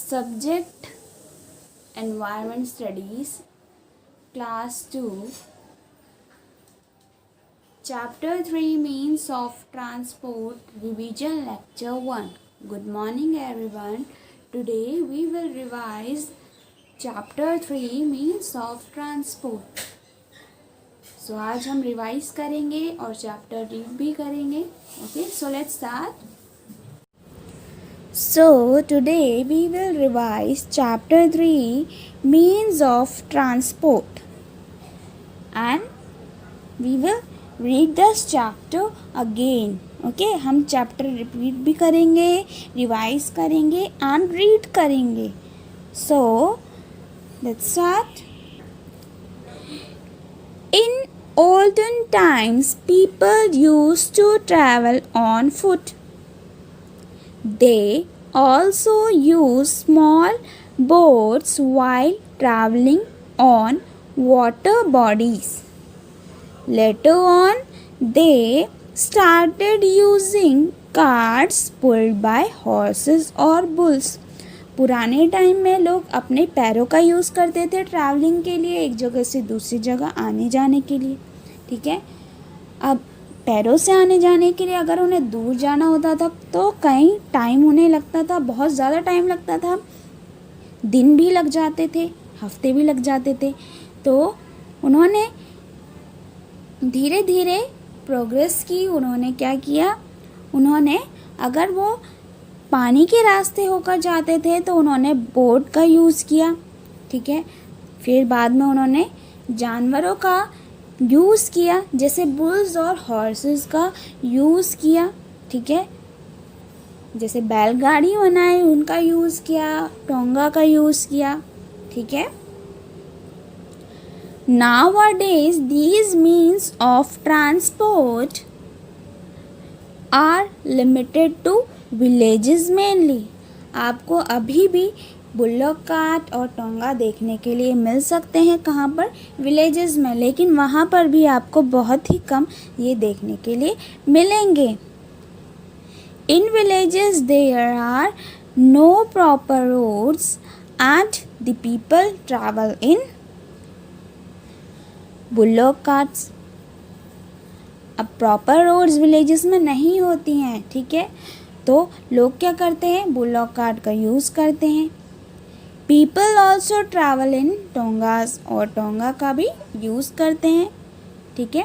Subject Environment Studies, Class 2, Chapter 3 Means of Transport, Revision Lecture 1. Good morning everyone. Today we will revise Chapter 3 Means of Transport. So आज हम revise करेंगे और chapter read भी करेंगे. Okay, so let's start. So today we will revise chapter 3 means of transport and we will read this chapter again. Okay, हम chapter repeat भी करेंगे, revise करेंगे and read करेंगे. So let's start. In olden times people used to travel on foot. They also use small boats while traveling on water bodies. Later on, they started using carts pulled by horses or bulls. पुराने time में लोग अपने पैरों का use करते थे travelling के लिए, एक जगह से दूसरी जगह आने जाने के लिए. ठीक है, अब पैरों से आने जाने के लिए अगर उन्हें दूर जाना होता था तो कहीं टाइम उन्हें लगता था, बहुत ज़्यादा टाइम लगता था, दिन भी लग जाते थे, हफ्ते भी लग जाते थे. तो उन्होंने धीरे धीरे प्रोग्रेस की. उन्होंने क्या किया, उन्होंने अगर वो पानी के रास्ते होकर जाते थे तो उन्होंने बोट का यूज़ किया. ठीक है, फिर बाद में उन्होंने जानवरों का यूज़ किया, जैसे बुल्स और हॉर्सेस का यूज़ किया. ठीक है, जैसे बैलगाड़ी बनाई उनका यूज़ किया, टोंगा का यूज़ किया. ठीक है, nowadays these means of transport are limited to villages mainly. आपको अभी भी बुल्लॉक कार्ट और टोंगा देखने के लिए मिल सकते हैं. कहाँ पर? विलेजेस में. लेकिन वहाँ पर भी आपको बहुत ही कम ये देखने के लिए मिलेंगे. In villages there are no proper roads and the people travel in bullock carts. अब प्रॉपर रोड्स विलेजेस में नहीं होती हैं. ठीक है, तो लोग क्या करते हैं, बुल्लॉक कार्ट का यूज़ करते हैं. पीपल ऑल्सो ट्रैवल इन टोंगास, और टोंगा का भी यूज़ करते हैं. ठीक है,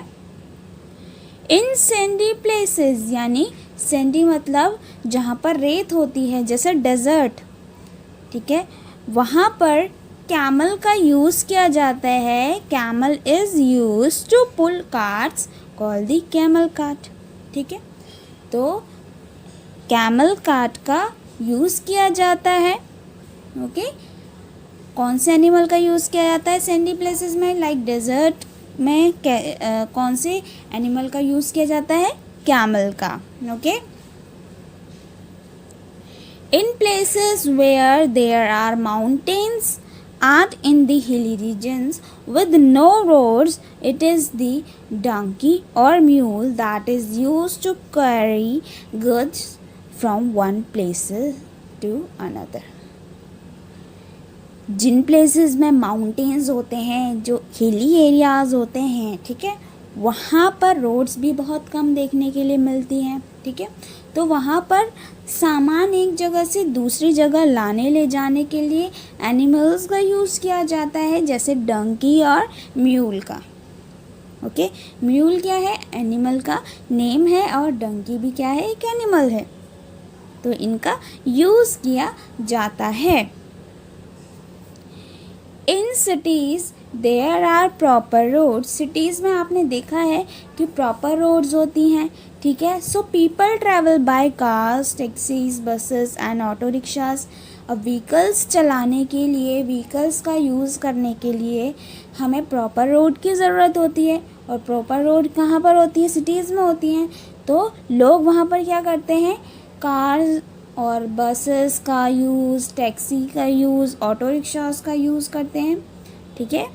इन सैंडी प्लेसेस, यानी सैंडी मतलब जहाँ पर रेत होती है, जैसे डेजर्ट. ठीक है, वहाँ पर कैमल का यूज़ किया जाता है. Camel is use to pull carts called the camel cart. ठीक है, तो कैमल कार्ट का यूज़ किया जाता है. ओके, कौन से एनिमल का यूज़ किया जाता है सैंडी प्लेसेस में, लाइक डेजर्ट में कौन से एनिमल का यूज़ किया जाता है, कैमल का. Okay, in places where there are mountains and in the hilly regions with no roads, it is the donkey or mule that is used to carry goods from one place to another. जिन places में mountains होते हैं, जो hilly areas होते हैं, ठीक है, वहाँ पर रोड्स भी बहुत कम देखने के लिए मिलती हैं. ठीक है, तो वहाँ पर सामान एक जगह से दूसरी जगह लाने ले जाने के लिए एनिमल्स का यूज़ किया जाता है, जैसे डंकी और म्यूल का. ओके, म्यूल क्या है, एनिमल का नेम है, और डंकी भी क्या है, एक एनिमल है. तो इनका यूज़ किया जाता है. In cities there are proper roads. Cities में आपने देखा है कि प्रॉपर रोड्स होती हैं. ठीक है, so people travel by cars, taxis, buses and auto rickshaws. अब व्हीकल्स चलाने के लिए, व्हीकल्स का यूज़ करने के लिए हमें प्रॉपर रोड की ज़रूरत होती है. और प्रॉपर रोड कहाँ पर होती है, सिटीज़ में होती हैं. तो लोग वहाँ पर क्या करते हैं, कार्स और बसेस का यूज़, टैक्सी का यूज़, ऑटो रिक्शाज का यूज़ करते हैं. ठीक है,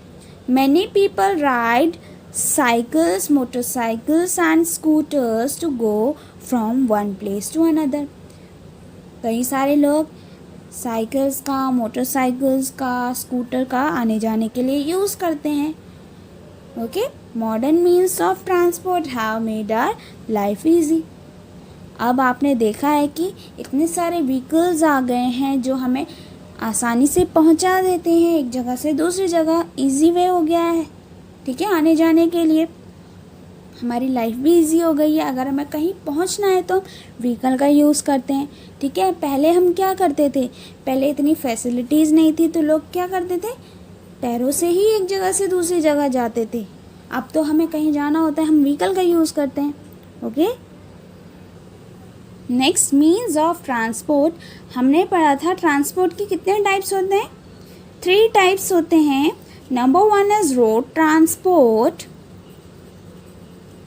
many people ride cycles, motorcycles and scooters to go from one place to another. कई सारे लोग साइकिल्स का, मोटरसाइकिल्स का, स्कूटर का आने जाने के लिए यूज़ करते हैं. Okay, modern means of transport have made our life easy. अब आपने देखा है कि इतने सारे व्हीकल्स आ गए हैं जो हमें आसानी से पहुंचा देते हैं एक जगह से दूसरी जगह. इजी वे हो गया है, ठीक है, आने जाने के लिए. हमारी लाइफ भी इजी हो गई है. अगर हमें कहीं पहुंचना है तो व्हीकल का यूज़ करते हैं, ठीक है. पहले हम क्या करते थे, पहले इतनी फैसिलिटीज़ नहीं थी तो लोग क्या करते थे, पैरों से ही एक जगह से दूसरी जगह जाते थे. अब तो हमें कहीं जाना होता है, हम व्हीकल का यूज़ करते हैं. Okay, next means of transport. हमने पढ़ा था ट्रांसपोर्ट के कितने टाइप्स होते हैं. 3 टाइप्स होते हैं. Number 1 is road transport.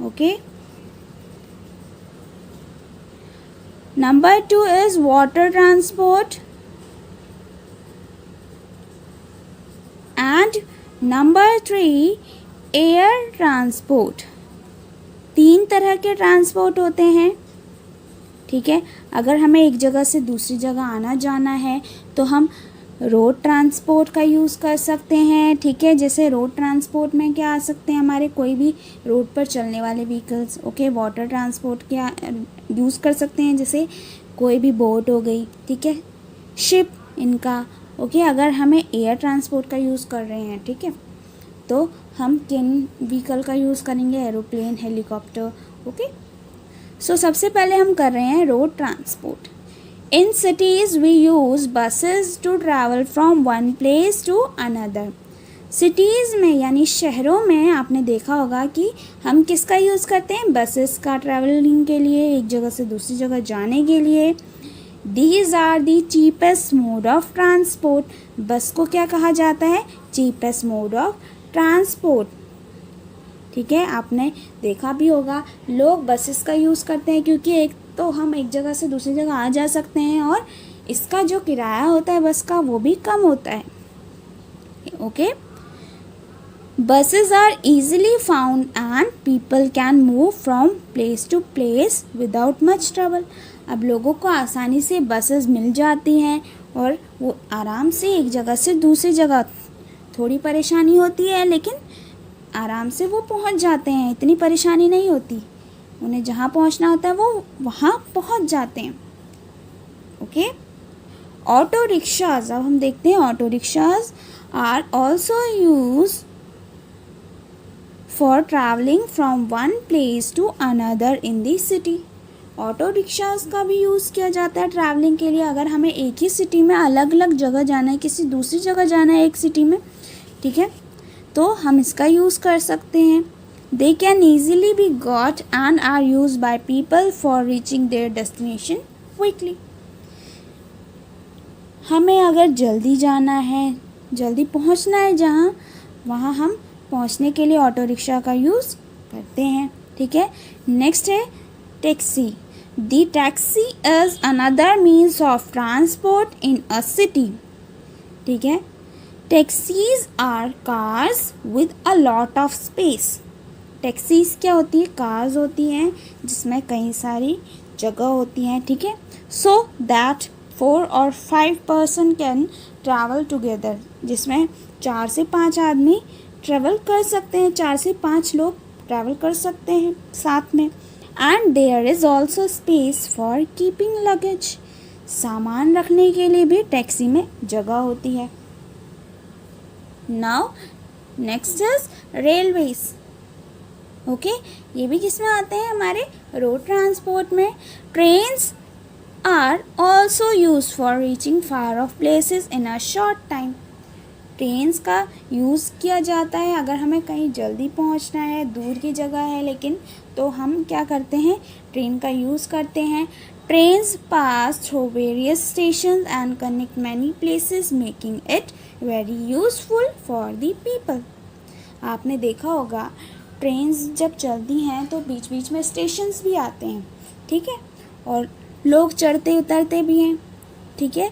Okay, number 2 is water transport and number 3 air transport. 3 तरह के ट्रांसपोर्ट होते हैं, ठीक है. अगर हमें एक जगह से दूसरी जगह आना जाना है तो हम रोड ट्रांसपोर्ट का यूज़ कर सकते हैं, ठीक है. जैसे रोड ट्रांसपोर्ट में क्या आ सकते हैं, हमारे कोई भी रोड पर चलने वाले व्हीकल्स. ओके, वाटर ट्रांसपोर्ट क्या यूज़ कर सकते हैं, जैसे कोई भी बोट हो गई, ठीक है, शिप इनका. ओके, अगर हमें एयर ट्रांसपोर्ट का यूज़ कर रहे हैं, ठीक है, तो हम किन व्हीकल का यूज़ करेंगे, एरोप्लेन, हेलीकॉप्टर. ओके, सो सबसे पहले हम कर रहे हैं road transport. In cities we use buses to travel from one place to another. Cities में यानी शहरों में आपने देखा होगा कि हम किसका यूज़ करते हैं, बसेस का, ट्रैवलिंग के लिए, एक जगह से दूसरी जगह जाने के लिए. These are the cheapest mode of transport. Bus को क्या कहा जाता है, चीपेस्ट मोड ऑफ ट्रांसपोर्ट, ठीक है. आपने देखा भी होगा लोग बसेस का यूज़ करते हैं क्योंकि एक तो हम एक जगह से दूसरी जगह आ जा सकते हैं और इसका जो किराया होता है बस का वो भी कम होता है. Okay, buses are easily found and people can move from place to place without much trouble. अब लोगों को आसानी से बसेस मिल जाती हैं और वो आराम से एक जगह से दूसरी जगह, थोड़ी परेशानी होती है लेकिन आराम से वो पहुंच जाते हैं, इतनी परेशानी नहीं होती. उन्हें जहाँ पहुंचना होता है वो वहाँ पहुंच जाते हैं. Okay, auto rickshaws. अब हम देखते हैं auto rickshaws are also use for travelling from one place to another in the city. Auto rickshaws का भी यूज़ किया जाता है ट्रैवलिंग के लिए. अगर हमें एक ही सिटी में अलग अलग जगह जाना है, किसी दूसरी जगह जाना है एक सिटी में, ठीक है, तो हम इसका यूज़ कर सकते हैं. They can easily be got and are use by people for reaching their destination quickly. हमें अगर जल्दी जाना है, जल्दी पहुंचना है जहाँ, वहाँ हम पहुंचने के लिए ऑटो रिक्शा का यूज़ करते हैं, ठीक है. नेक्स्ट है taxi. The taxi is another means of transport in a city, ठीक है. Taxis are cars with a lot of space. Taxis क्या होती है, कार्स होती हैं जिसमें कई सारी जगह होती हैं, ठीक है. सो दैट 4 और 5 पर्सन कैन ट्रैवल टुगेदर, जिसमें 4 से 5 आदमी ट्रैवल कर सकते हैं, 4 से 5 लोग ट्रैवल कर सकते हैं साथ में. And there is also space for keeping luggage. सामान रखने के लिए भी टैक्सी में जगह होती है. Now next is railways. Okay, ये भी किस में आते हैं, हमारे रोड ट्रांसपोर्ट में. Trains are also use for reaching far off places in a short time. Trains का यूज़ किया जाता है अगर हमें कहीं जल्दी पहुंचना है, दूर की जगह है लेकिन, तो हम क्या करते हैं, ट्रेन का यूज़ करते हैं. Trains pass through various station and connect many places making it very useful for the people. आपने देखा होगा ट्रेन्स जब चलती हैं तो बीच बीच में स्टेशंस भी आते हैं, ठीक है, और लोग चढ़ते उतरते भी हैं, ठीक है.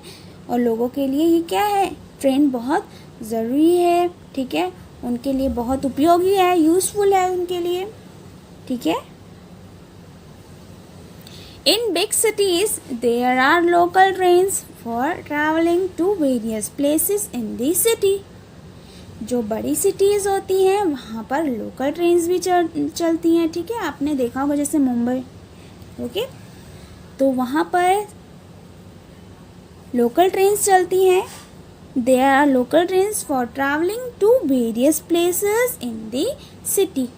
और लोगों के लिए ये क्या है, ट्रेन बहुत ज़रूरी है, ठीक है, उनके लिए बहुत उपयोगी है, यूज़फुल है उनके लिए, ठीक है. In big cities, there are local trains for traveling to various places in the city. जो बड़ी सिटीज़ होती हैं वहाँ पर लोकल ट्रेन्स भी चलती हैं, ठीक है। आपने देखा होगा जैसे मुंबई, ओके, तो वहाँ पर लोकल ट्रेन्स चलती हैं. There are local trains for traveling to various places in the city.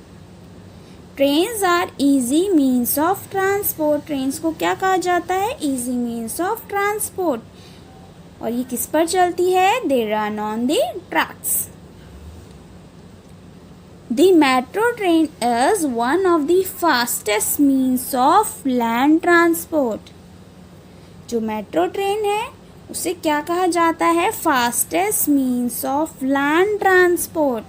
Trains are easy means of transport. Trains को क्या कहा जाता है? Easy means of transport. और ये किस पर चलती है? They run on the tracks. The metro train is one of the fastest means of land transport. जो मेट्रो ट्रेन है उसे क्या कहा जाता है? Fastest means of land transport.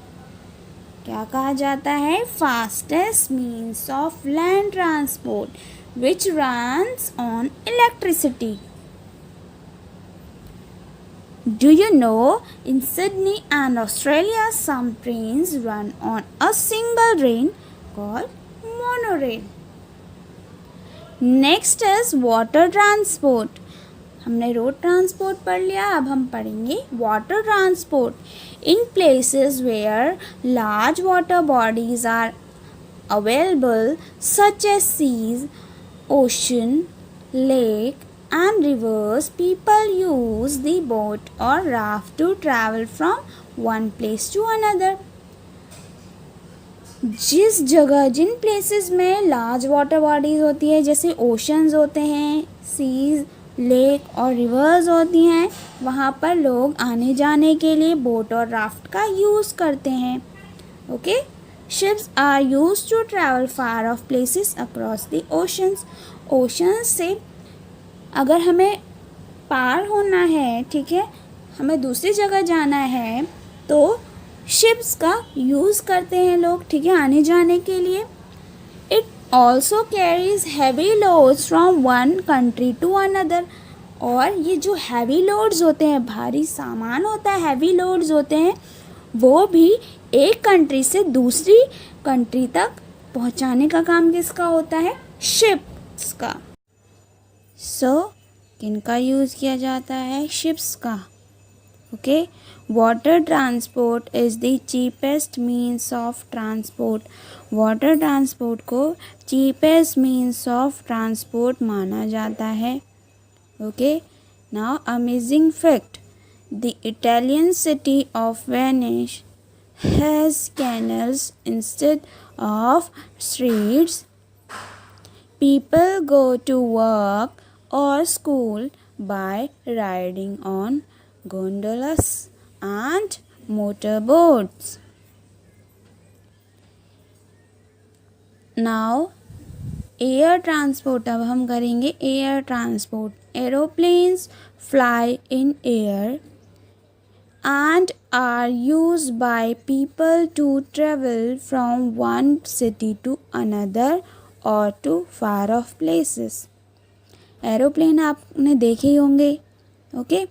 क्या कहा जाता है? Fastest means of land transport which runs on electricity. Do you know in Sydney and Australia some trains run on a single train called monorail. Next is water transport. हमने road transport पढ़ लिया, अब हम पढ़ेंगे water transport. In places where large water bodies are available such as seas, ocean, lake and rivers, people use the boat or raft to travel from one place to another. जिन places में large water bodies होती है, जैसे oceans होते हैं, seize, lake और reverse होती हैं, वहाँ पर लोग आने जाने के लिए बोट और राफ्ट का यूज़ करते हैं. Okay, ships are used to travel far off places across the oceans. Oceans से अगर हमें पार होना है, ठीक है, हमें दूसरी जगह जाना है, तो शिप्स का यूज़ करते हैं लोग, ठीक है, आने जाने के लिए. It also carries heavy loads from one country to another. और ये जो हैवी लोड्स होते हैं, भारी सामान होता है, हैवी लोड्स होते हैं, वो भी एक कंट्री से दूसरी कंट्री तक पहुंचाने का काम किसका होता है? शिप्स का. सो किनका यूज़ किया जाता है? शिप्स का. Okay, water transport is the cheapest means of transport. Water transport को चीपेस्ट मीन्स ऑफ ट्रांसपोर्ट माना जाता है. Okay, now amazing fact, the Italian city of Venice has canals instead of streets. People go to work or school by riding on gondolas and motorboats. Now air transport, अब हम करेंगे air transport. Aeroplanes fly in air and are used by people to travel from one city to another और to far off places. Aeroplane आपने देखे ही होंगे, okay,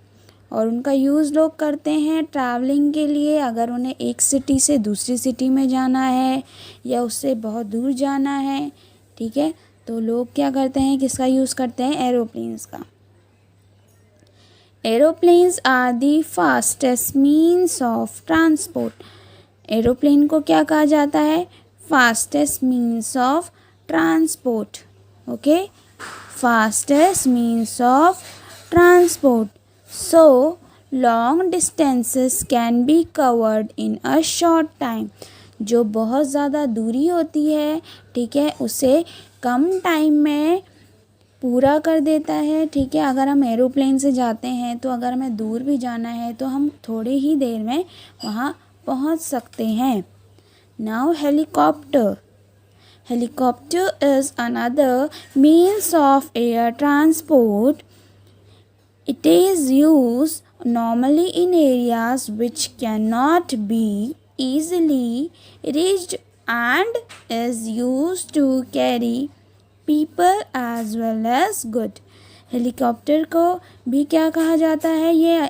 और उनका use लोग करते हैं ट्रैवलिंग के लिए. अगर उन्हें एक सिटी से दूसरी सिटी में जाना है या उससे बहुत दूर जाना है, ठीक है, तो लोग क्या करते हैं, किसका यूज़ करते हैं? एरोप्लेन्स का. Aeroplanes are the fastest means of transport. Aeroplane को क्या कहा जाता है? Fastest means of transport. Okay, fastest means of transport. So long distances can be covered in a short time. जो बहुत ज़्यादा दूरी होती है, ठीक है, उसे कम टाइम में पूरा कर देता है. ठीक है, अगर हम एरोप्लेन से जाते हैं तो अगर हमें दूर भी जाना है तो हम थोड़ी ही देर में वहाँ पहुँच सकते हैं. Now helicopter. Helicopter is another means of air transport. It is used normally in areas which cannot be easily reached and is used to carry people as well as goods. Helicopter को भी क्या कहा जाता है? ये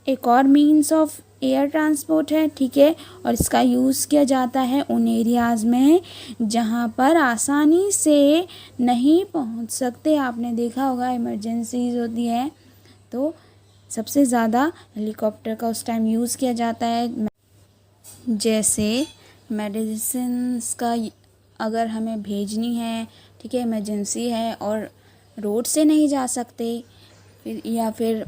एक और means of air transport है, ठीक है, और इसका यूज़ किया जाता है उन एरियाज़ में जहाँ पर आसानी से नहीं पहुँच सकते. आपने देखा होगा इमरजेंसीज होती है तो सबसे ज़्यादा हेलीकॉप्टर का उस टाइम यूज़ किया जाता है, जैसे मेडिसिन्स का अगर हमें भेजनी है, ठीक है, इमरजेंसी है और रोड से नहीं जा सकते, या फिर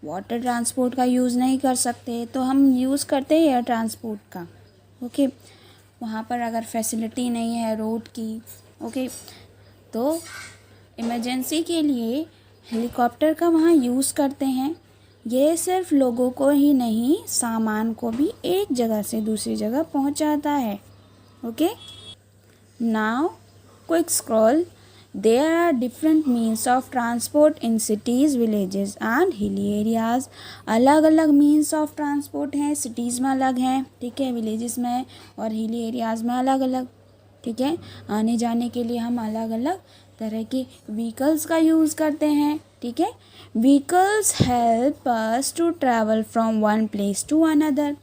वाटर ट्रांसपोर्ट का यूज़ नहीं कर सकते, तो हम यूज़ करते हैं एयर ट्रांसपोर्ट का। ओके, वहाँ पर अगर फैसिलिटी नहीं है रोड की, ओके, तो इमरजेंसी के लिए हेलीकॉप्टर का वहाँ यूज़ करते हैं। ये सिर्फ लोगों को ही नहीं, सामान को भी एक जगह से दूसरी जगह पहुँचाता है। Okay, now quick scroll. There are different means of transport in cities, villages and hilly areas. अलग अलग means of transport हैं, cities में अलग हैं, ठीक है, villages में और hilly areas में अलग अलग, ठीक है। आने जाने के लिए हम अलग अलग तरह के vehicles का यूज़ करते हैं, ठीक है। Vehicles help us to travel from one place to another.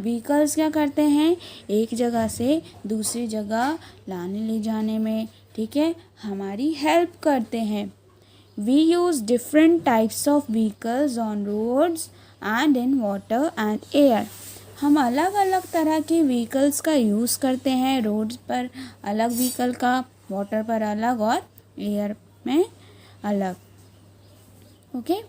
Vehicles क्या करते हैं, एक जगह से दूसरी जगह लाने ले जाने में, ठीक है, हमारी हेल्प करते हैं। We use different types of vehicles on roads and in water and air. हम अलग अलग तरह के व्हीकल्स का यूज़ करते हैं, रोड्स पर अलग व्हीकल का, वाटर पर अलग और एयर में अलग। Okay,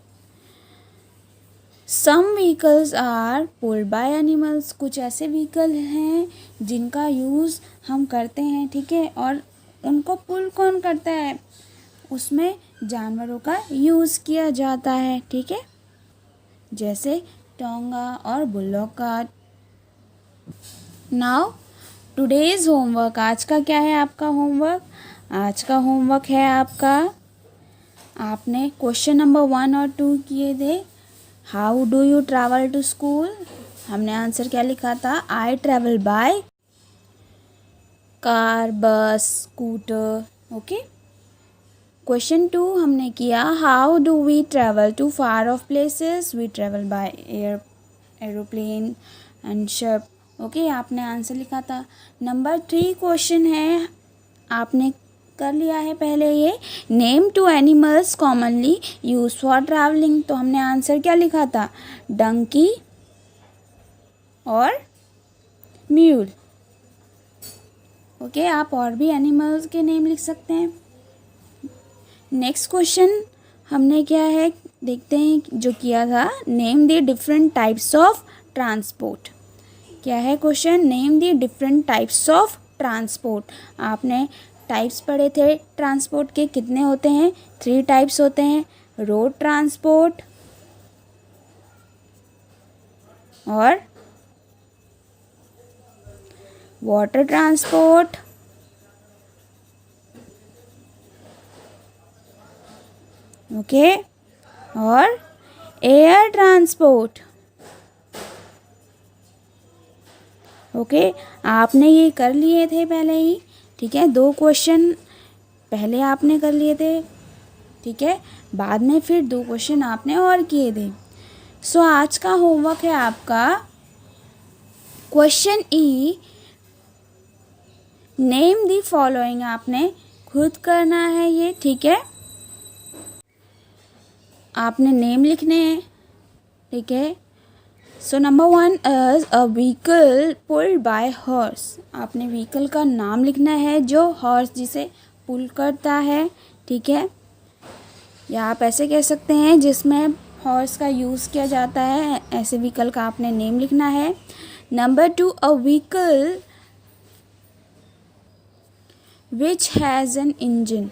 some vehicles are pulled by animals. कुछ ऐसे व्हीकल हैं जिनका यूज़ हम करते हैं, ठीक है, और उनको पुल कौन करता है, उसमें जानवरों का यूज़ किया जाता है, ठीक है, जैसे टोंगा और bullock cart. Now today's homework. आज का क्या है आपका होमवर्क? आज का होमवर्क है आपका, आपने क्वेश्चन नंबर 1 और 2 किए थे। How do you travel to school? हमने आंसर क्या लिखा था? I travel by car, bus, scooter. Okay, question 2 हमने किया, how do we travel to far off places? We travel by aeroplane and ship. Okay, आपने आंसर लिखा था। Number 3 question है, आपने कर लिया है पहले ये, name two animals commonly use for travelling. तो हमने आंसर क्या लिखा था? डंकी और म्यूल। ओके, आप और भी एनिमल्स के नेम लिख सकते हैं। नेक्स्ट क्वेश्चन हमने क्या है देखते हैं, जो किया था, name the different types of transport. क्या है question? Name the different types of transport. आपने टाइप्स पढ़े थे ट्रांसपोर्ट के, कितने होते हैं? 3 टाइप्स होते हैं, रोड ट्रांसपोर्ट और वाटर ट्रांसपोर्ट ओके, और एयर ट्रांसपोर्ट। ओके, आपने ये कर लिए थे पहले ही, ठीक है, 2 क्वेश्चन पहले आपने कर लिए थे, ठीक है, बाद में फिर 2 क्वेश्चन आपने और किए थे। सो आज का होमवर्क है आपका question E, name the following. आपने खुद करना है ये, ठीक है, आपने नेम लिखने हैं, ठीक है। So number 1 is a vehicle pulled bye horse. आपने व्हीकल का नाम लिखना है जो हॉर्स जिसे पुल करता है, ठीक है, या आप ऐसे कह सकते हैं जिसमें हॉर्स का यूज़ किया जाता है, ऐसे व्हीकल का आपने नेम लिखना है। Number 2, a vehicle which has an engine.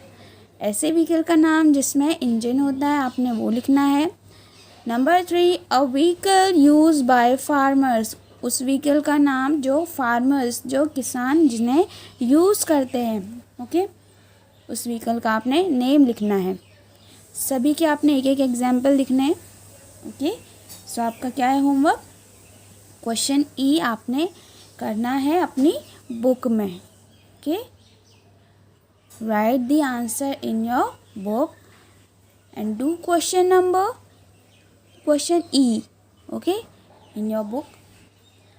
ऐसे व्हीकल का नाम जिसमें इंजन होता है, आपने वो लिखना है। Number 3, a vehicle use by farmers. उस व्हीकल का नाम जो फार्मर्स, जो किसान जिन्हें यूज़ करते हैं, ओके, उस व्हीकल का आपने नेम लिखना है। सभी के आपने एक एक एग्जाम्पल लिखने हैं, ओके। सो आपका क्या है होमवर्क? क्वेश्चन ई आपने करना है अपनी बुक में, okay. Right the answer in your book and do question E, okay, in your book,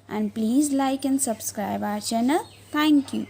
and please like and subscribe our channel. Thank you.